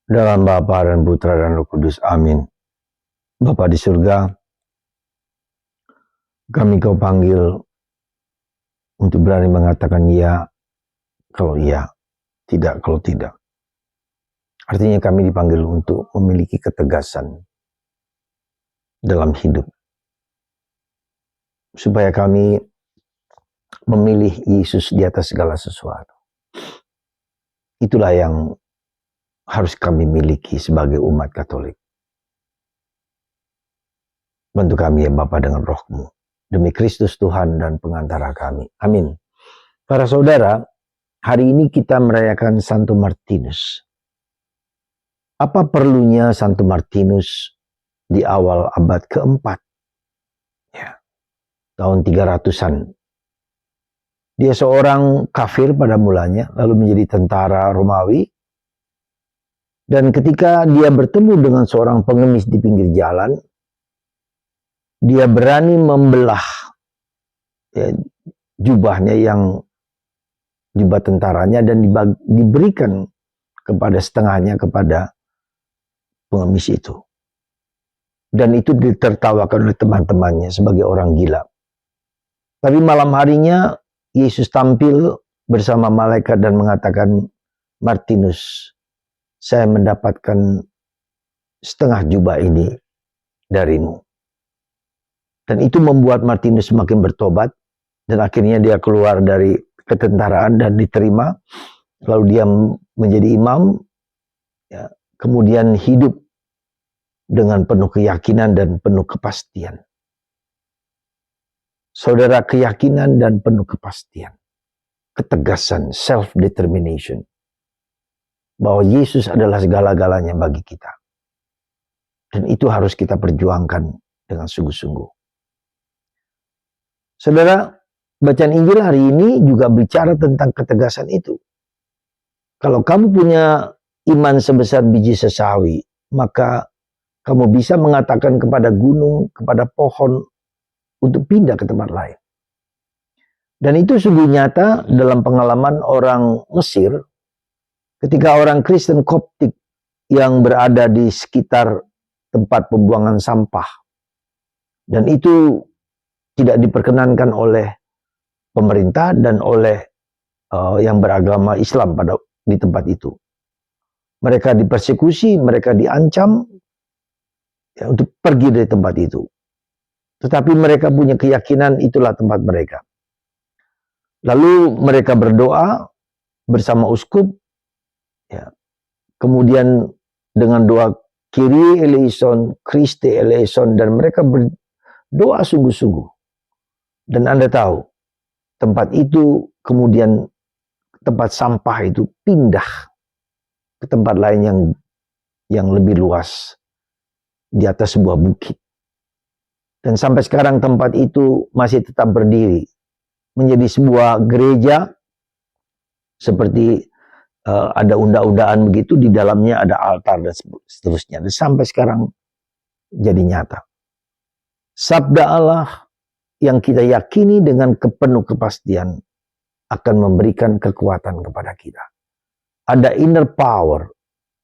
Dalam Bapa dan Putra dan Roh Kudus. Amin. Bapa di surga, kami Kau panggil untuk berani mengatakan ya kalau ya, tidak kalau tidak. Artinya kami dipanggil untuk memiliki ketegasan dalam hidup. Supaya kami memilih Yesus di atas segala sesuatu. Itulah yang harus kami miliki sebagai umat Katolik. Bantu kami ya Bapa dengan roh-Mu. Demi Kristus Tuhan dan pengantara kami. Amin. Para saudara, hari ini kita merayakan Santo Martinus. Apa perlunya Santo Martinus di awal abad keempat? Ya, tahun 300-an. Dia seorang kafir pada mulanya, lalu menjadi tentara Romawi. Dan ketika dia bertemu dengan seorang pengemis di pinggir jalan, dia berani membelah ya, jubahnya yang jubah tentaranya dan diberikan kepada setengahnya kepada pengemis itu. Dan itu ditertawakan oleh teman-temannya sebagai orang gila. Tapi malam harinya Yesus tampil bersama malaikat dan mengatakan, Martinus, saya mendapatkan setengah jubah ini darimu. Dan itu membuat Martinus semakin bertobat. Dan akhirnya dia keluar dari ketentaraan dan diterima. Lalu dia menjadi imam. Ya, kemudian hidup dengan penuh keyakinan dan penuh kepastian. Saudara, keyakinan dan penuh kepastian. Ketegasan, self-determination. Bahwa Yesus adalah segala-galanya bagi kita. Dan itu harus kita perjuangkan dengan sungguh-sungguh. Saudara, bacaan Injil hari ini juga bicara tentang ketegasan itu. Kalau kamu punya iman sebesar biji sesawi, maka kamu bisa mengatakan kepada gunung, kepada pohon, untuk pindah ke tempat lain. Dan itu sungguh nyata dalam pengalaman orang Mesir, ketika orang Kristen Koptik yang berada di sekitar tempat pembuangan sampah. Dan itu tidak diperkenankan oleh pemerintah dan oleh yang beragama Islam di tempat itu. Mereka dipersekusi, mereka diancam ya, untuk pergi dari tempat itu. Tetapi mereka punya keyakinan itulah tempat mereka. Lalu mereka berdoa bersama uskup. Ya. Kemudian dengan doa Kyrie eleison, Christe eleison, dan mereka berdoa sungguh-sungguh. Dan Anda tahu, tempat itu kemudian tempat sampah itu pindah ke tempat lain yang lebih luas di atas sebuah bukit. Dan sampai sekarang tempat itu masih tetap berdiri. Menjadi sebuah gereja seperti ada unda-undaan begitu. Di dalamnya ada altar dan seterusnya. Dan sampai sekarang jadi nyata. Sabda Allah yang kita yakini dengan penuh kepastian akan memberikan kekuatan kepada kita. Ada inner power.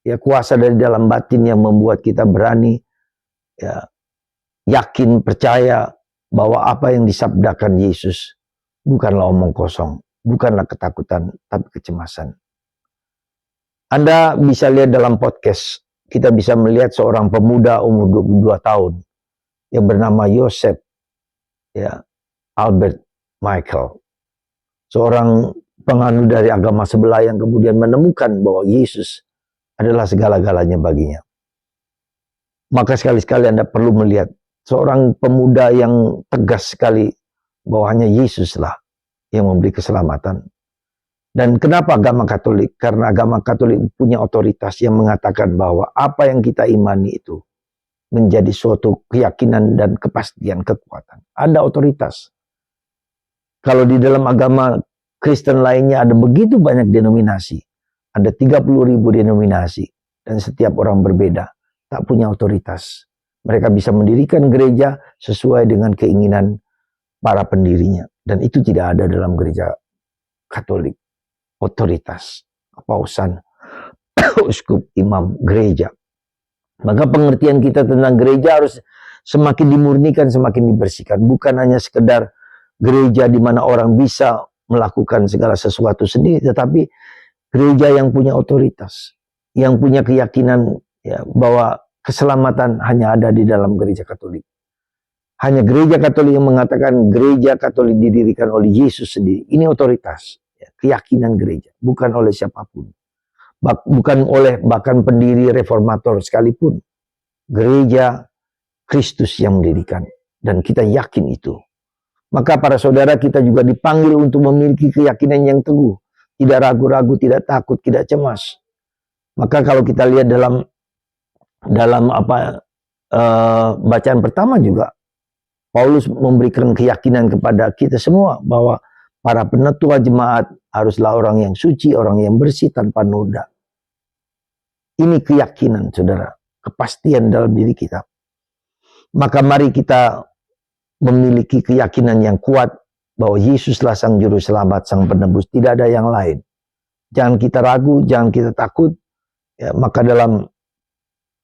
Ya, kuasa dari dalam batin yang membuat kita berani ya, yakin, percaya bahwa apa yang disabdakan Yesus bukanlah omong kosong, bukanlah ketakutan, tapi kecemasan. Anda bisa lihat dalam podcast, kita bisa melihat seorang pemuda umur 22 tahun yang bernama Yosef ya, Albert Michael. Seorang penganut dari agama sebelah yang kemudian menemukan bahwa Yesus adalah segala-galanya baginya. Maka sekali-sekali Anda perlu melihat seorang pemuda yang tegas sekali bahwa hanya Yesuslah yang memberi keselamatan. Dan kenapa agama Katolik? Karena agama Katolik punya otoritas yang mengatakan bahwa apa yang kita imani itu menjadi suatu keyakinan dan kepastian, kekuatan. Ada otoritas. Kalau di dalam agama Kristen lainnya ada begitu banyak denominasi. Ada 30.000 denominasi. Dan setiap orang berbeda. Tak punya otoritas. Mereka bisa mendirikan gereja sesuai dengan keinginan para pendirinya. Dan itu tidak ada dalam gereja Katolik. Otoritas, kepausan, uskup, imam, gereja. Maka pengertian kita tentang gereja harus semakin dimurnikan, semakin dibersihkan. Bukan hanya sekedar gereja di mana orang bisa melakukan segala sesuatu sendiri, tetapi gereja yang punya otoritas, yang punya keyakinan ya, bahwa keselamatan hanya ada di dalam gereja Katolik. Hanya gereja Katolik yang mengatakan gereja Katolik didirikan oleh Yesus sendiri. Ini otoritas, ya, keyakinan gereja, bukan oleh siapapun. Bukan oleh bahkan pendiri reformator sekalipun. Gereja Kristus yang mendirikan. Dan kita yakin itu. Maka para saudara, kita juga dipanggil untuk memiliki keyakinan yang teguh. Tidak ragu-ragu, tidak takut, tidak cemas. Maka kalau kita lihat dalam bacaan pertama juga, Paulus memberikan keyakinan kepada kita semua bahwa para penetua jemaat haruslah orang yang suci, orang yang bersih tanpa noda. Ini keyakinan, saudara, kepastian dalam diri kita. Maka mari kita memiliki keyakinan yang kuat bahwa Yesuslah Sang Juru Selamat, Sang Penebus, tidak ada yang lain. Jangan kita ragu, jangan kita takut. Ya, maka dalam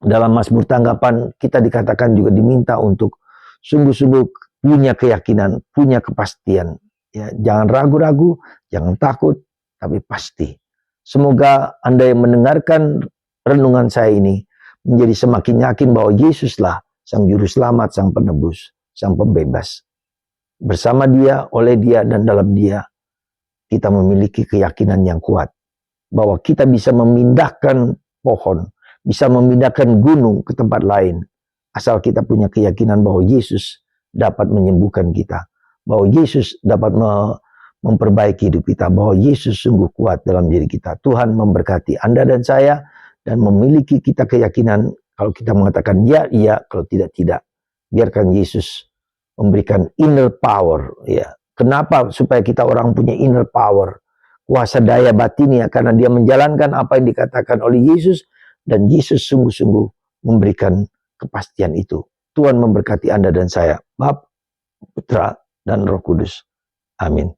Mazmur tanggapan kita dikatakan juga diminta untuk sungguh-sungguh punya keyakinan, punya kepastian. Ya, jangan ragu-ragu, jangan takut, tapi pasti. Semoga Anda yang mendengarkan renungan saya ini menjadi semakin yakin bahwa Yesuslah Sang Juru Selamat, Sang Penebus, Sang Pembebas. Bersama Dia, oleh Dia, dan dalam Dia, kita memiliki keyakinan yang kuat bahwa kita bisa memindahkan pohon, bisa memindahkan gunung ke tempat lain, asal kita punya keyakinan bahwa Yesus dapat menyembuhkan kita, bahwa Yesus dapat memperbaiki hidup kita, bahwa Yesus sungguh kuat dalam diri kita. Tuhan memberkati Anda dan saya, dan memiliki kita keyakinan. Kalau kita mengatakan ya, iya, kalau tidak, tidak. Biarkan Yesus memberikan inner power. Ya. Kenapa? Supaya kita orang punya inner power. Kuasa daya batin ya, karena dia menjalankan apa yang dikatakan oleh Yesus. Dan Yesus sungguh-sungguh memberikan kepastian itu. Tuhan memberkati Anda dan saya. Bapa, Putra, dan Roh Kudus. Amin.